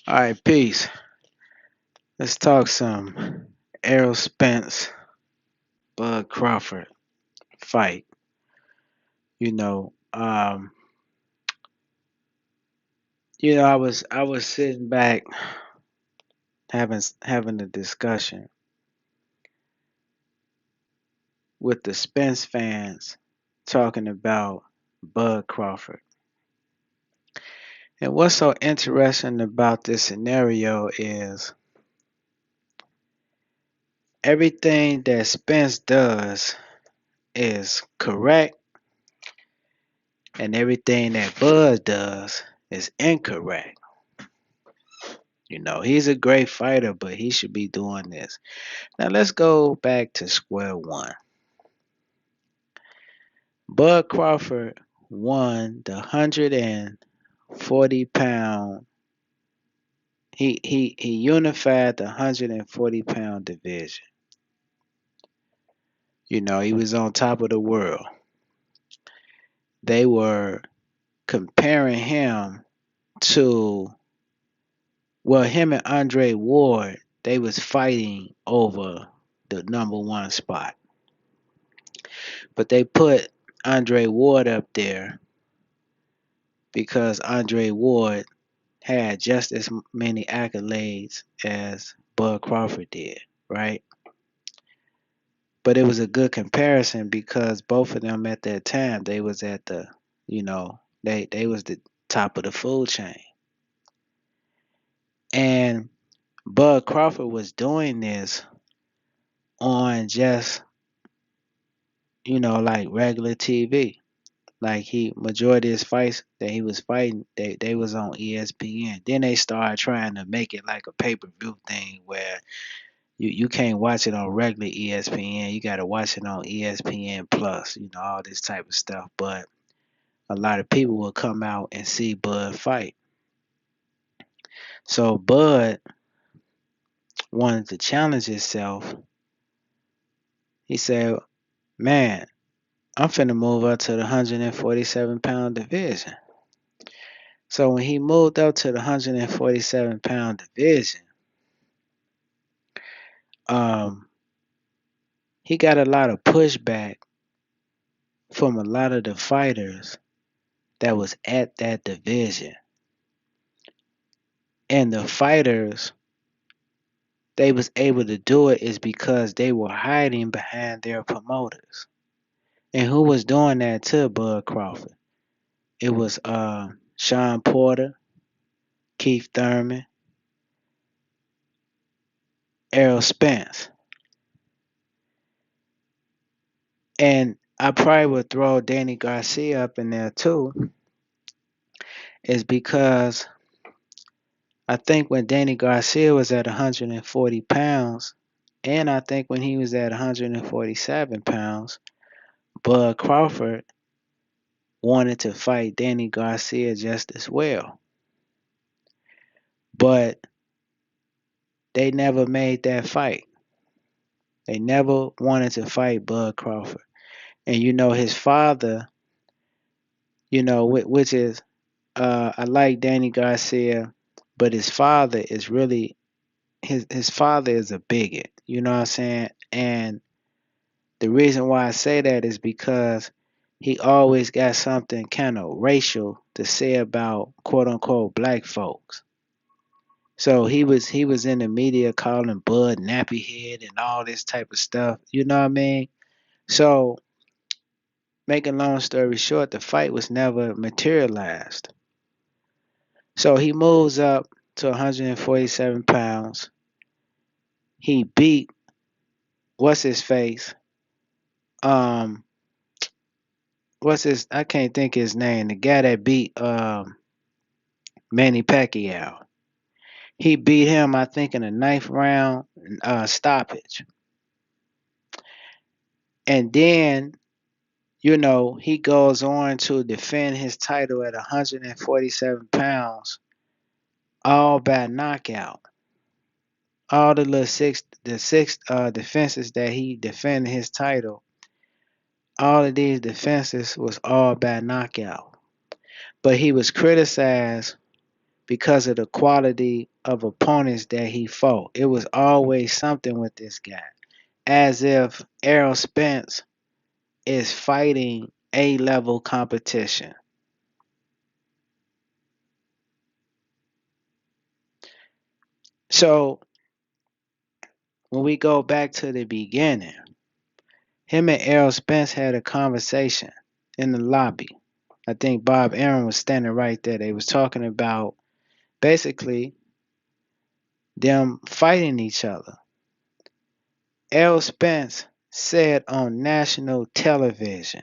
All right, peace. Let's talk some Errol Spence, Bud Crawford fight. You know, um, I was sitting back having a discussion with the Spence fans talking about Bud Crawford. And what's so interesting about this scenario is everything that Spence does is correct, and everything that Bud does is incorrect. He's a great fighter, but he should be doing this. Now let's go back to square one. Bud Crawford won the 140 pound. He unified the 140 pound division. He was on top of the world. They were comparing him to, well, him and Andre Ward. They was fighting over the number one spot, but they put Andre Ward up there because Andre Ward had just as many accolades as Bud Crawford did, right? But it was a good comparison because both of them at that time they was at the, they was the top of the food chain. And Bud Crawford was doing this on just, like regular TV. Like he majority of his fights that he was fighting, they was on ESPN. Then they started trying to make it like a pay-per-view thing where you can't watch it on regular ESPN. You gotta watch it on ESPN Plus, all this type of stuff. But a lot of people will come out and see Bud fight. So Bud wanted to challenge himself. He said, "Man, I'm finna move up to the 147-pound division." So when he moved up to the 147-pound division, um, he got a lot of pushback from a lot of the fighters that was at that division. And the fighters, they was able to do it is because they were hiding behind their promoters. And who was doing that to Bud Crawford? It was Sean Porter, Keith Thurman, Errol Spence. And I probably would throw Danny Garcia up in there too, is because I think when Danny Garcia was at 140 pounds, and I think when he was at 147 pounds, Bud Crawford wanted to fight Danny Garcia just as well. But they never made that fight. They never wanted to fight Bud Crawford. And his father, which is, I like Danny Garcia, but his father is really, his father is a bigot. You know what I'm saying? And the reason why I say that is because he always got something kind of racial to say about quote unquote black folks. So he was in the media calling Bud nappy head and all this type of stuff. You know what I mean? So making a long story short, the fight was never materialized. So he moves up to 147 pounds. He beat what's his face? Um, what's his? I can't think his name. The guy that beat Manny Pacquiao. He beat him, I think, in the ninth round stoppage. And then, he goes on to defend his title at 147 pounds, all by knockout. All the six defenses that he defended his title, all of these defenses was all by knockout. But he was criticized because of the quality of opponents that he fought. It was always something with this guy. As if Errol Spence is fighting A-level competition. So when we go back to the beginning, him and Errol Spence had a conversation in the lobby. I think Bob Aaron was standing right there. They was talking about basically them fighting each other. Errol Spence said on national television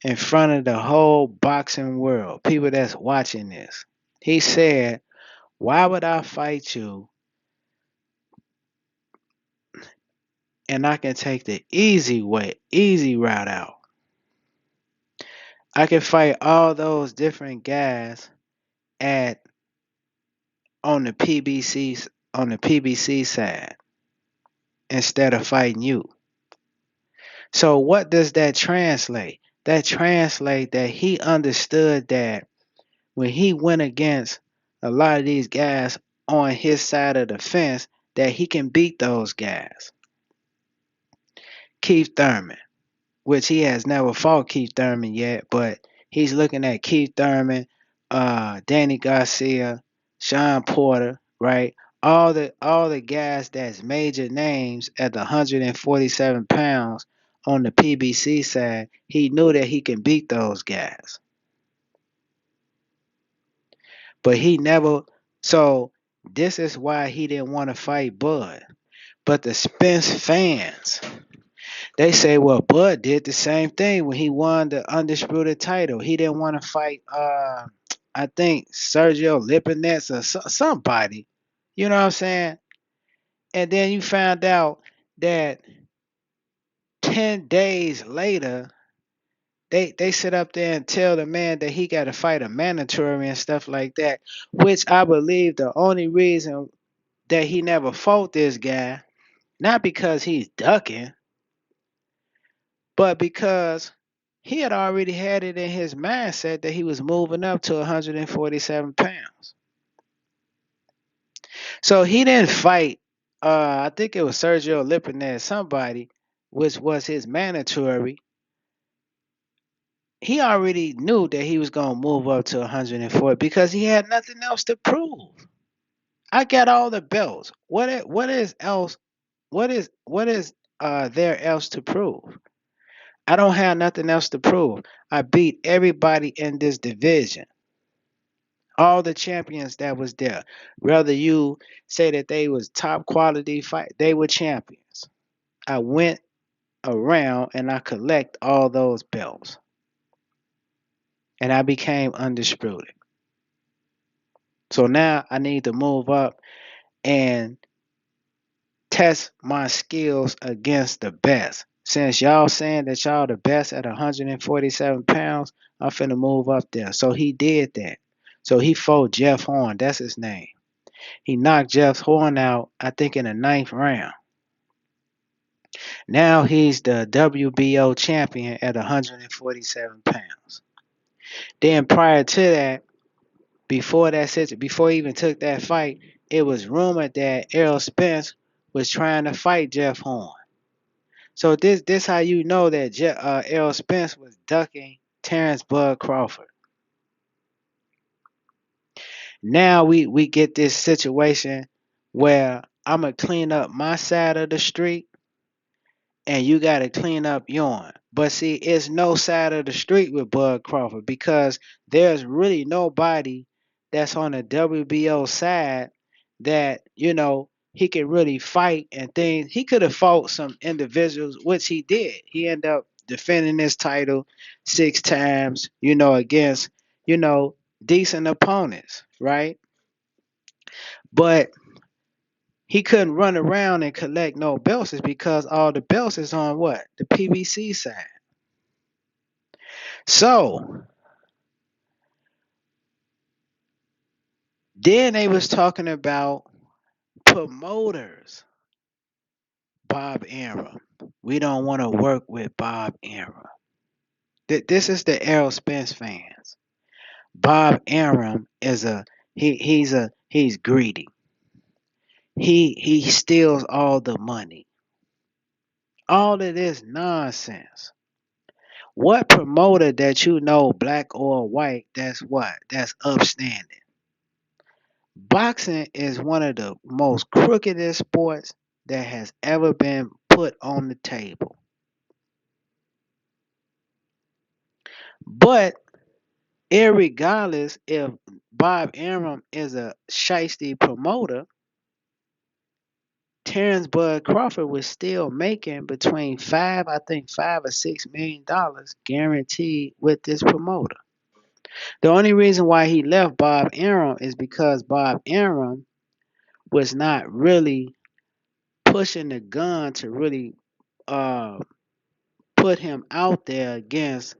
in front of the whole boxing world, people that's watching this, he said, "Why would I fight you and I can take the easy route out? I can fight all those different guys at on the PBC side instead of fighting you." So what does that translate? That translate that he understood that when he went against a lot of these guys on his side of the fence, that he can beat those guys. Keith Thurman, which he has never fought Keith Thurman yet, but he's looking at Keith Thurman, Danny Garcia, Sean Porter, right? All the guys that's major names at the 147 pounds on the PBC side, he knew that he can beat those guys. But he never so this is why he didn't want to fight Bud. But the Spence fans, they say, well, Bud did the same thing when he won the undisputed title. He didn't want to fight, I think Sergio Lipinets or somebody. You know what I'm saying? And then you found out that 10 days later, they sit up there and tell the man that he got to fight a mandatory and stuff like that. Which I believe the only reason that he never fought this guy, not because he's ducking, but because he had already had it in his mindset that he was moving up to 147 pounds. So he didn't fight, I think it was Sergio Lipinets, somebody, which was his mandatory. He already knew that he was going to move up to 140 because he had nothing else to prove. I got all the belts. What is else? What is there else to prove? I don't have nothing else to prove. I beat everybody in this division. All the champions that was there. Whether you say that they was top quality fight, they were champions. I went around and I collect all those belts. And I became undisputed. So now I need to move up and test my skills against the best. Since y'all saying that y'all the best at 147 pounds, I'm finna move up there. So he did that. So he fought Jeff Horn. That's his name. He knocked Jeff Horn out, I think, in the ninth round. Now he's the WBO champion at 147 pounds. Then prior to that, before he even took that fight, it was rumored that Errol Spence was trying to fight Jeff Horn. So this how you know that Errol Spence was ducking Terrence Bud Crawford. Now we get this situation where I'm gonna clean up my side of the street and you got to clean up yours. But see, it's no side of the street with Bud Crawford because there's really nobody that's on the WBO side that, he can really fight and things. He could have fought some individuals, which he did. He ended up defending his title 6 times, against, you know, decent opponents, right? But he couldn't run around and collect no belts is because all the belts is on what? The PBC side. So then they was talking about promoters. Bob Arum. We don't want to work with Bob Arum. This is the Errol Spence fans. Bob Arum is a He's greedy. He steals all the money. All of this nonsense. What promoter that you know, black or white, that's what? That's upstanding. Boxing is one of the most crookedest sports that has ever been put on the table. But irregardless if Bob Arum is a shiesty promoter, Terrence Bud Crawford was still making between I think $5 or $6 million guaranteed with this promoter. The only reason why he left Bob Arum is because Bob Arum was not really pushing the gun to really uh, put him out there against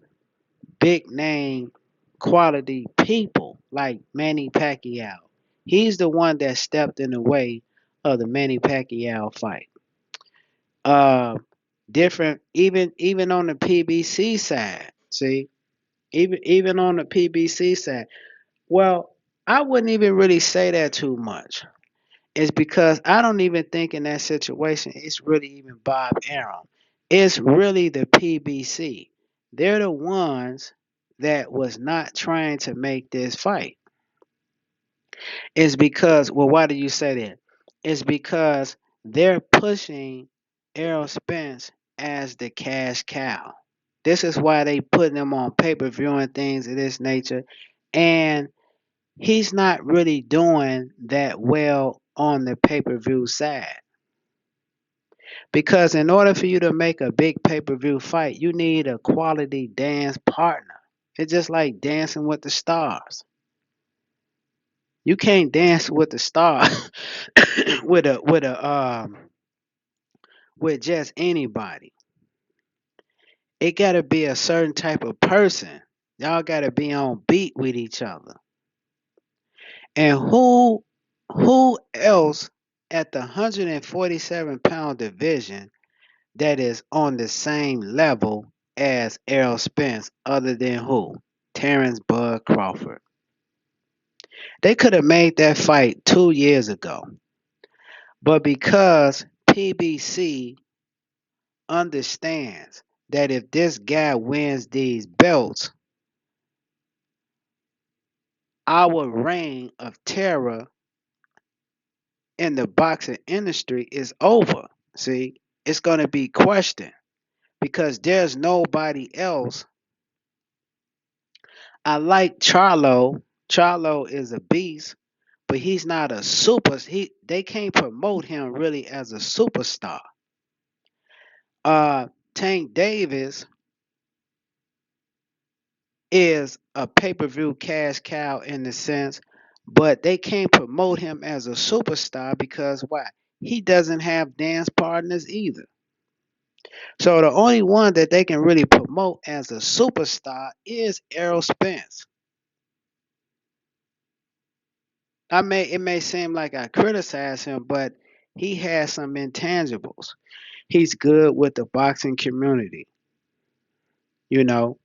big name quality people like Manny Pacquiao. He's the one that stepped in the way of the Manny Pacquiao fight. Uh, Different, even on the PBC side. See, even on the PBC side. Well, I wouldn't even really say that too much. It's because I don't even think in that situation it's really even Bob Arum. It's really the PBC. They're the ones that was not trying to make this fight. It's because, well, why do you say that? It's because they're pushing Errol Spence as the cash cow. This is why they put him on pay-per-view and things of this nature. And he's not really doing that well on the pay-per-view side. Because in order for you to make a big pay-per-view fight, you need a quality dance partner. It's just like dancing with the stars. You can't dance with the stars with just anybody. It gotta be a certain type of person. Y'all gotta be on beat with each other. And who else at the 147-pound division that is on the same level as Errol Spence other than who? Terrence Bud Crawford. They could have made that fight 2 years ago. But because PBC understands that if this guy wins these belts, our reign of terror in the boxing industry is over. See, it's going to be questioned because there's nobody else. I like Charlo. Charlo is a beast, but he's not a super. They can't promote him really as a superstar. Tank Davis is a pay-per-view cash cow in the sense, but they can't promote him as a superstar because why? He doesn't have dance partners either. So the only one that they can really promote as a superstar is Errol Spence. It may seem like I criticize him, but he has some intangibles. He's good with the boxing community. You know,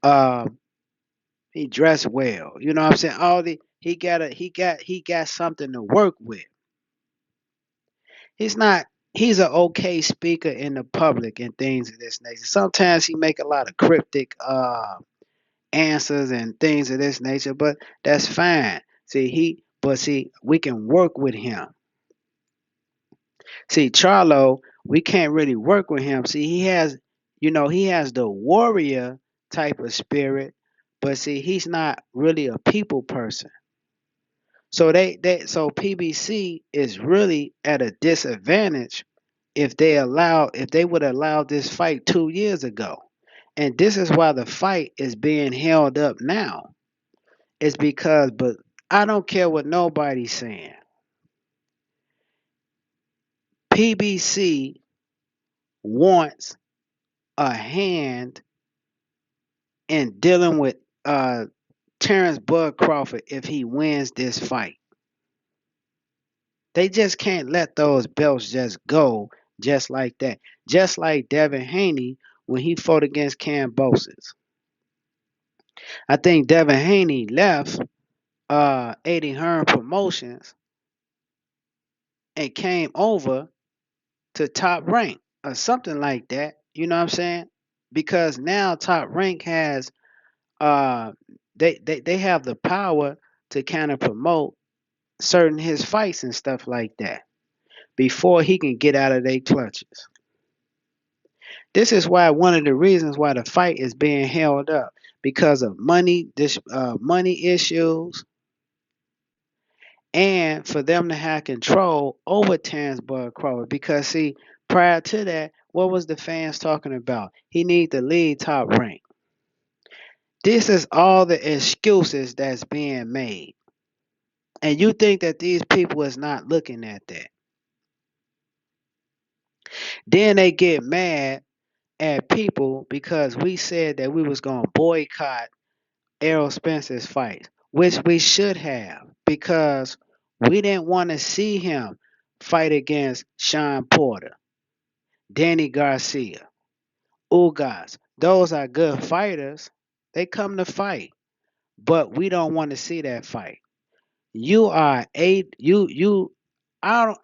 um, he dressed well. You know what I'm saying? All the he got something to work with. He's not. He's an okay speaker in the public and things of this nature. Sometimes he make a lot of cryptic answers and things of this nature, but that's fine. See, we can work with him. See, Charlo, we can't really work with him. See, he has the warrior type of spirit, but see, he's not really a people person. So PBC is really at a disadvantage if they would allow this fight 2 years ago. And this is why the fight is being held up now. It's because, but I don't care what nobody's saying. PBC wants a hand in dealing with Terrence Bud Crawford if he wins this fight. They just can't let those belts just go just like that. Just like Devin Haney when he fought against Cambosis. I think Devin Haney left Eddie Hearn Promotions and came over to Top Rank or something like that. You know what I'm saying? Because now Top Rank has uh they have the power to kind of promote certain his fights and stuff like that before he can get out of their clutches. This is why one of the reasons why the fight is being held up because of money issues and for them to have control over Terrence Bud Crawford. Because see, prior to that, what was the fans talking about? He need to lead Top Rank. This is all the excuses that's being made. And you think that these people is not looking at that. Then they get mad at people because we said that we was gonna boycott Errol Spence's fight, which we should have because we didn't want to see him fight against Sean Porter, Danny Garcia, Ugas. Those are good fighters. They come to fight, but we don't want to see that fight. You are you I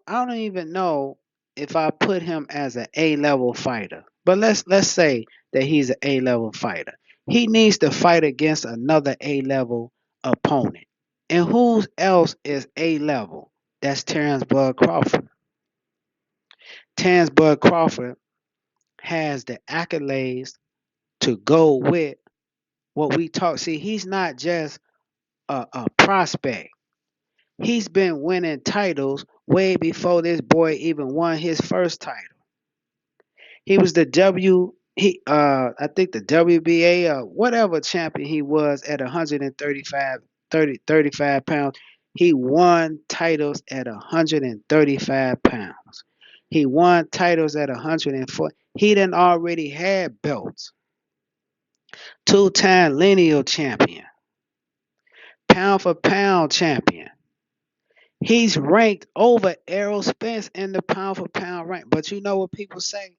don't even know if I put him as an A level fighter. But let's say that he's an A level fighter. He needs to fight against another A level opponent. And who else is A level? That's Terrence Bud Crawford. Terrence Bud Crawford has the accolades to go with what we talk. See, he's not just a prospect. He's been winning titles way before this boy even won his first title. He was the I think the WBA or whatever champion he was at 35 pounds. He won titles at 135 pounds. He won titles at 104. He done already had belts. Two-time lineal champion, pound for pound champion. He's ranked over Errol Spence in the pound for pound rank. But you know what people say?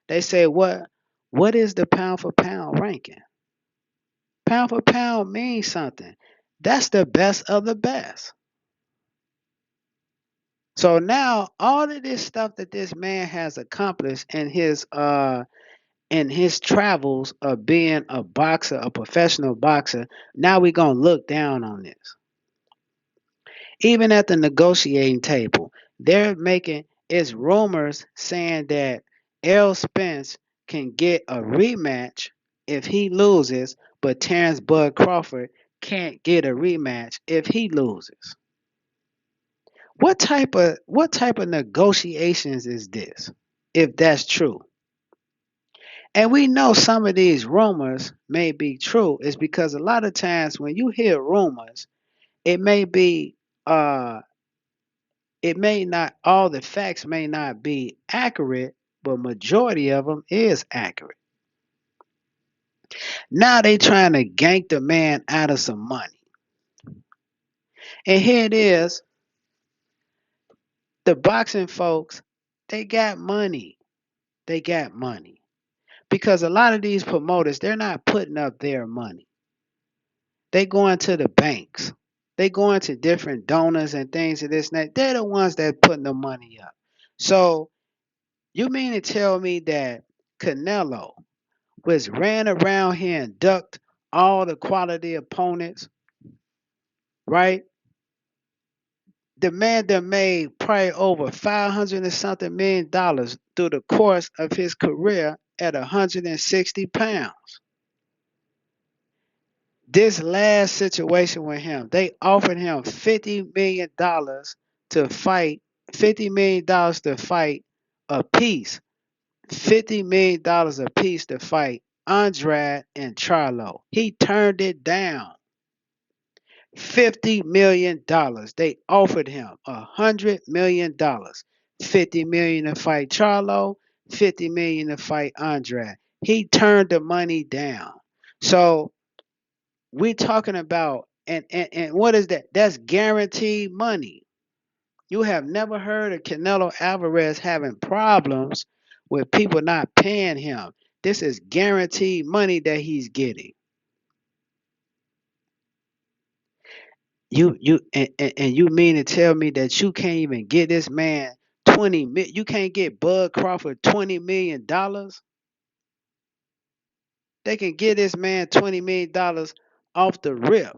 They say what is the pound for pound ranking? Pound for pound means something. That's the best of the best. So now all of this stuff that this man has accomplished in his travels of being a boxer, a professional boxer, now we're gonna look down on this. Even at the negotiating table, they're making it's rumors saying that Errol Spence can get a rematch if he loses, but Terrence Bud Crawford can't get a rematch if he loses. What type of negotiations is this? If that's true. And we know some of these rumors may be true, is because a lot of times when you hear rumors, it may be it may not all the facts may not be accurate, but majority of them is accurate. Now they trying to gank the man out of some money. And here it is, the boxing folks, they got money. They got money. Because a lot of these promoters, they're not putting up their money. They going to the banks. They going to different donors and things of this and that. They're the ones that putting the money up. So you mean to tell me that Canelo was ran around here and ducked all the quality opponents, right? The man that made probably over 500 and something $1 million through the course of his career at 160 pounds. This last situation with him, they offered him $50 million to fight, $50 million to fight a piece, $50 million a piece to fight Andrade and Charlo. He turned it down. $50 million. They offered him $100 million. 50 million to fight Charlo, 50 million to fight Andrade. He turned the money down. So we're talking about and what is that? That's guaranteed money. You have never heard of Canelo Alvarez having problems with people not paying him. This is guaranteed money that he's getting. And you mean to tell me that you can't even get this man you can't get Bud Crawford $20 million? They can get this man $20 million off the rip.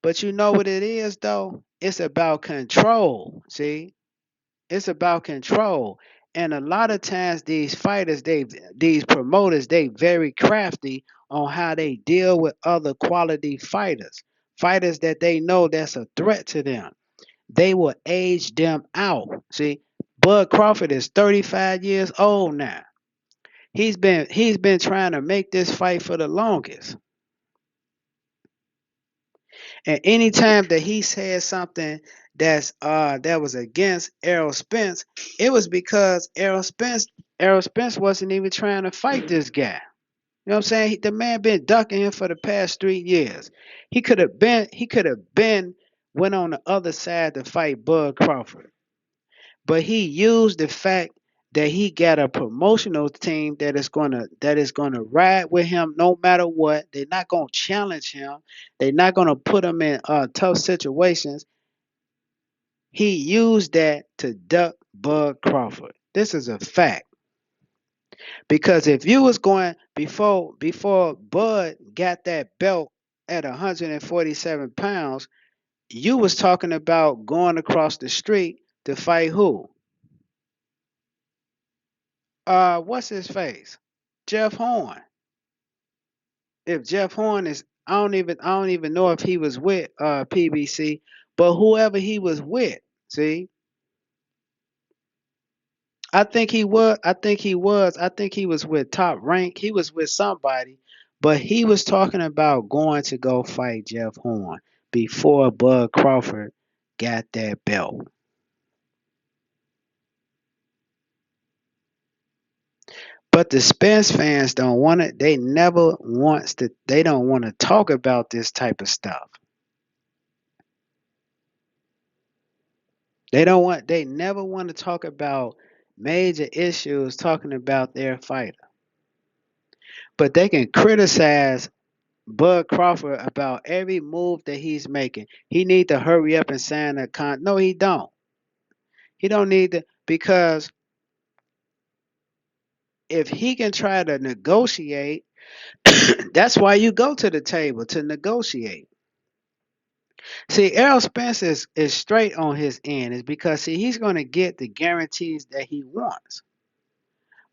But you know what it is though? It's about control. See? It's about control. And a lot of times these promoters, they very crafty on how they deal with other quality fighters. Fighters that they know that's a threat to them. They will age them out. See, Bud Crawford is 35 years old now. He's been trying to make this fight for the longest. And anytime that he said something that was against Errol Spence, it was because Errol Spence wasn't even trying to fight this guy. You know what I'm saying? The man been ducking him for the past 3 years. He could have been went on the other side to fight Bud Crawford. But he used the fact that he got a promotional team that is gonna ride with him no matter what. They're not gonna challenge him. They're not gonna put him in tough situations. He used that to duck Bud Crawford. This is a fact. Because if you was going before Bud got that belt at 147 pounds, you was talking about going across the street to fight who? What's his face? Jeff Horn. If Jeff Horn is, I don't even know if he was with PBC, but whoever he was with, see, I think he was with Top Rank. He was with somebody, but he was talking about going to go fight Jeff Horn before Bud Crawford got that belt. But the Spence fans don't want it. They don't want to talk about this type of stuff. They never want to talk about major issues talking about their fighter. But they can criticize Bud Crawford about every move that he's making. He need to hurry up and sign a con. No, he don't. He don't need to because if he can try to negotiate, that's why you go to the table to negotiate. See, Errol Spence is straight on his end, is because see he's gonna get the guarantees that he wants.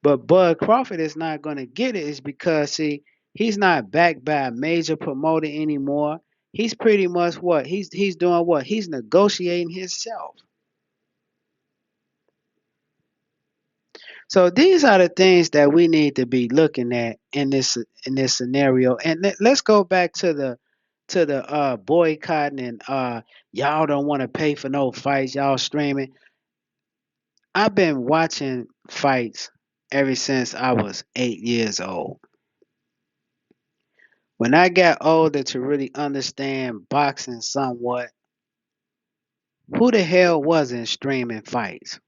But Bud Crawford is not going to get it is because see he's not backed by a major promoter anymore. He's pretty much what he's doing what he's negotiating himself. So these are the things that we need to be looking at in this scenario. And let's go back to the boycotting and y'all don't want to pay for no fights. Y'all streaming. I've been watching fights ever since I was 8 years old. When I got older to really understand boxing somewhat, who the hell wasn't streaming fights?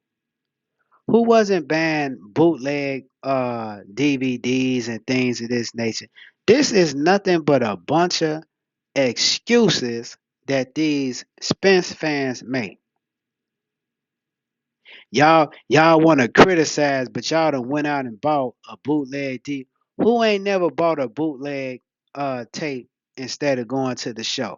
Who wasn't buying bootleg DVDs and things of this nature? This is nothing but a bunch of excuses that these Spence fans make. Y'all want to criticize, but y'all done went out and bought a bootleg D. Who ain't never bought a bootleg tape instead of going to the show?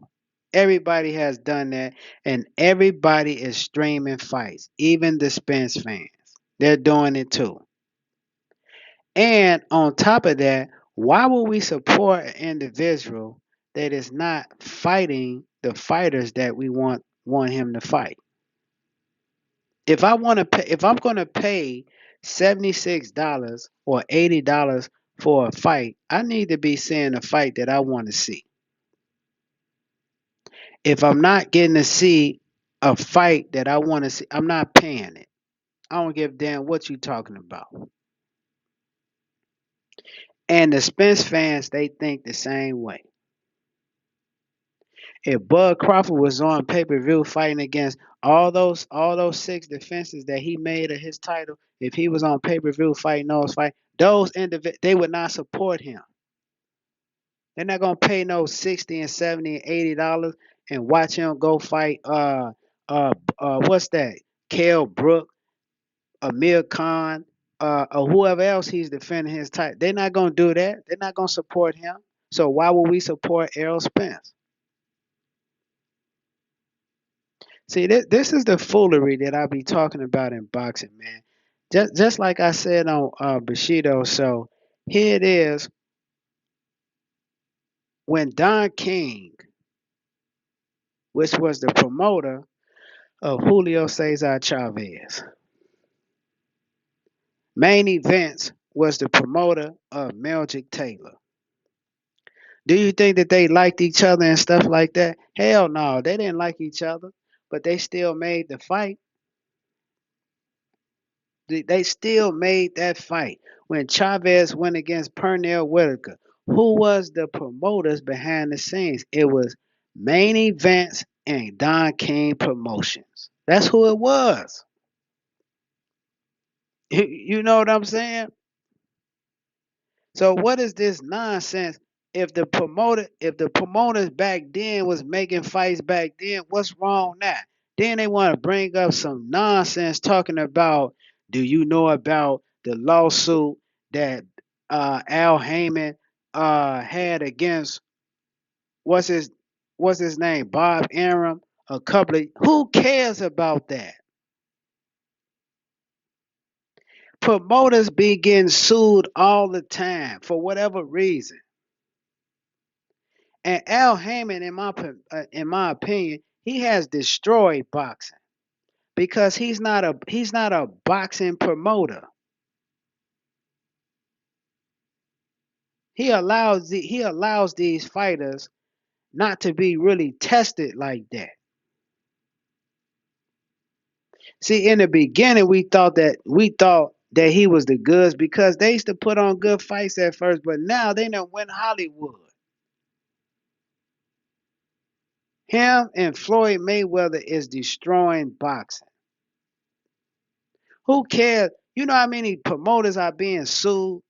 Everybody has done that, and everybody is streaming fights, even the Spence fans. They're doing it too. And on top of that, why would we support an individual that is not fighting the fighters that we want him to fight? If I'm gonna pay $76 or $80 for a fight, I need to be seeing a fight that I want to see. If I'm not getting to see a fight that I want to see, I'm not paying it. I don't give a damn what you talking about. And the Spence fans, they think the same way. If Bud Crawford was on pay per view fighting against all those six defenses that he made of his title, if he was on pay per view fighting they would not support him. They're not gonna pay no 60 and 70 and $80. and watch him go fight what's that? Kell Brook, Amir Khan, or whoever else he's defending his title. They're not gonna do that. They're not gonna support him. So why would we support Errol Spence? See, this is the foolery that I be talking about in boxing, man. Just like I said on Bushido. So here it is. When Don King, which was the promoter of Julio Cesar Chavez, Main Events was the promoter of Melchick Taylor. Do you think that they liked each other and stuff like that? Hell no, they didn't like each other, but they still made the fight. They still made that fight. When Chavez went against Pernell Whitaker, who was the promoters behind the scenes? It was Main Events and Don King Promotions. That's who it was. You know what I'm saying? So what is this nonsense? If the promoters back then was making fights back then, what's wrong now? Then they want to bring up some nonsense talking about, do you know about the lawsuit that Al Heyman had against what's his what's his name? Bob Arum, a couple of who cares about that? Promoters be getting sued all the time for whatever reason. And Al Heyman, in my opinion, he has destroyed boxing because he's not a boxing promoter. He allows these fighters not to be really tested like that. See, in the beginning, we thought that he was the goods because they used to put on good fights at first, but now they don't win Hollywood. Him and Floyd Mayweather is destroying boxing. Who cares? You know how many promoters are being sued?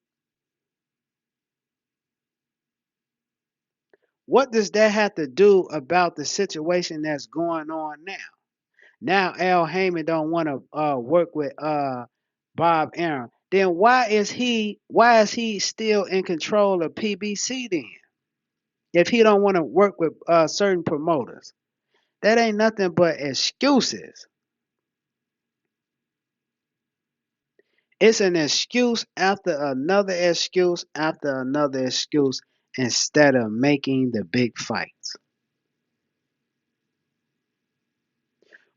What does that have to do about the situation that's going on now? Now Al Heyman don't want to work with Bob Arum. Then why is he still in control of PBC then? If he don't want to work with certain promoters, that ain't nothing but excuses. It's an excuse after another excuse after another excuse instead of making the big fights.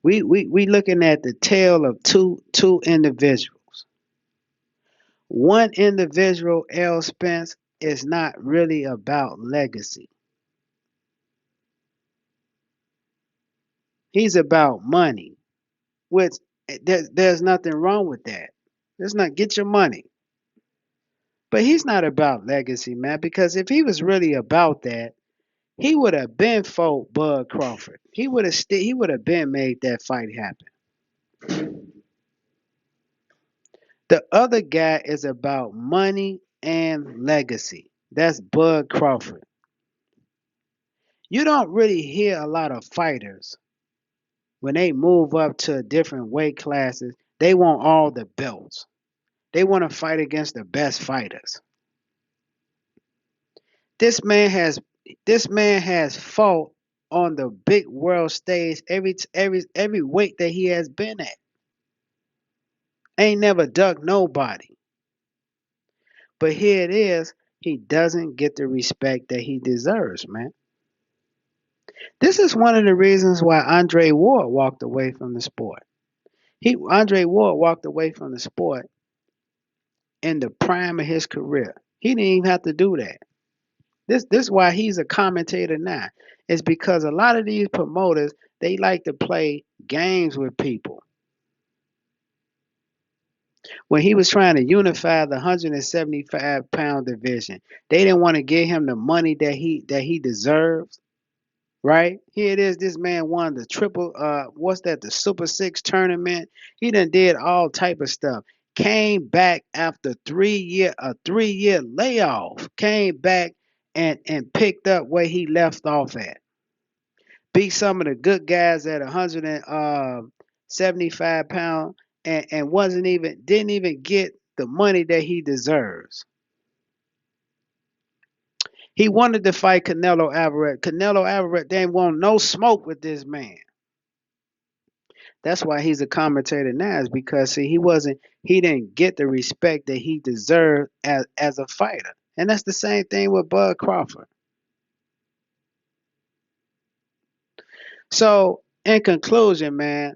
We looking at the tale of two individuals. One individual, L. Spence, is not really about legacy. He's about money, which there's nothing wrong with that. Let's not get your money. But he's not about legacy, man, because if he was really about that, he would have been fought Bud Crawford. He would have been made that fight happen. The other guy is about money and legacy. That's Bud Crawford. You don't really hear a lot of fighters when they move up to different weight classes. They want all the belts. They want to fight against the best fighters. This man has this man has fought on the big world stage every weight that he has been at. Ain't never ducked nobody. But here it is, he doesn't get the respect that he deserves, man. This is one of the reasons why Andre Ward walked away from the sport. Andre Ward walked away from the sport in the prime of his career. He didn't even have to do that. This is why he's a commentator now. It's because a lot of these promoters they like to play games with people. When he was trying to unify the 175-pound division, they didn't want to give him the money that he deserves. Right? Here it is. This man won the triple what's that, the Super Six tournament. He done did all type of stuff. Came back after 3 year a 3 year layoff. Came back and picked up where he left off at. beat some of the good guys at 175 pounds, and wasn't even didn't even get the money that he deserves. He wanted to fight Canelo Alvarez. Canelo Alvarez didn't want no smoke with this man. That's why he's a commentator now, is because see he didn't get the respect that he deserved as a fighter. And that's the same thing with Bud Crawford. So in conclusion, man,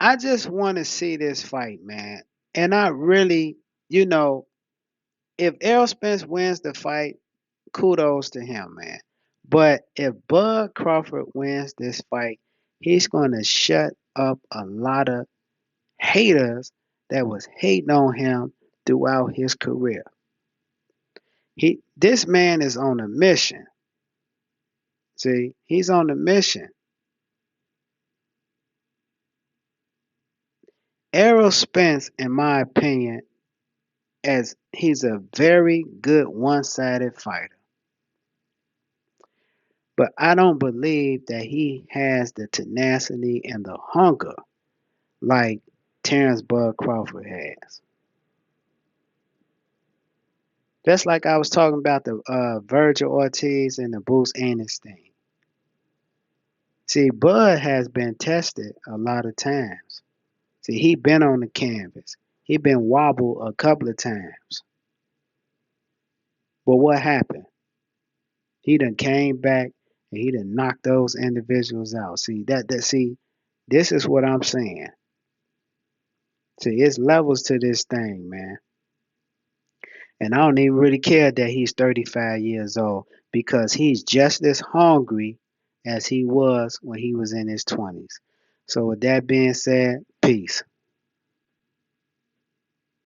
I just want to see this fight, man. And I really, you know, if Errol Spence wins the fight, kudos to him, man. But if Bud Crawford wins this fight, he's going to shut up a lot of haters that was hating on him throughout his career. This man is on a mission. See, he's on a mission. Errol Spence, in my opinion, as he's a very good one-sided fighter. But I don't believe that he has the tenacity and the hunger like Terrence Bud Crawford has. Just like I was talking about the Virgil Ortiz and the Bruce Ennis thing. See, Bud has been tested a lot of times. See, he been on the canvas. He been wobbled a couple of times. But what happened? He done came back and he done knocked those individuals out. See, this is what I'm saying. See, it's levels to this thing, man. And I don't even really care that he's 35 years old because he's just as hungry as he was when he was in his 20s. So with that being said, peace.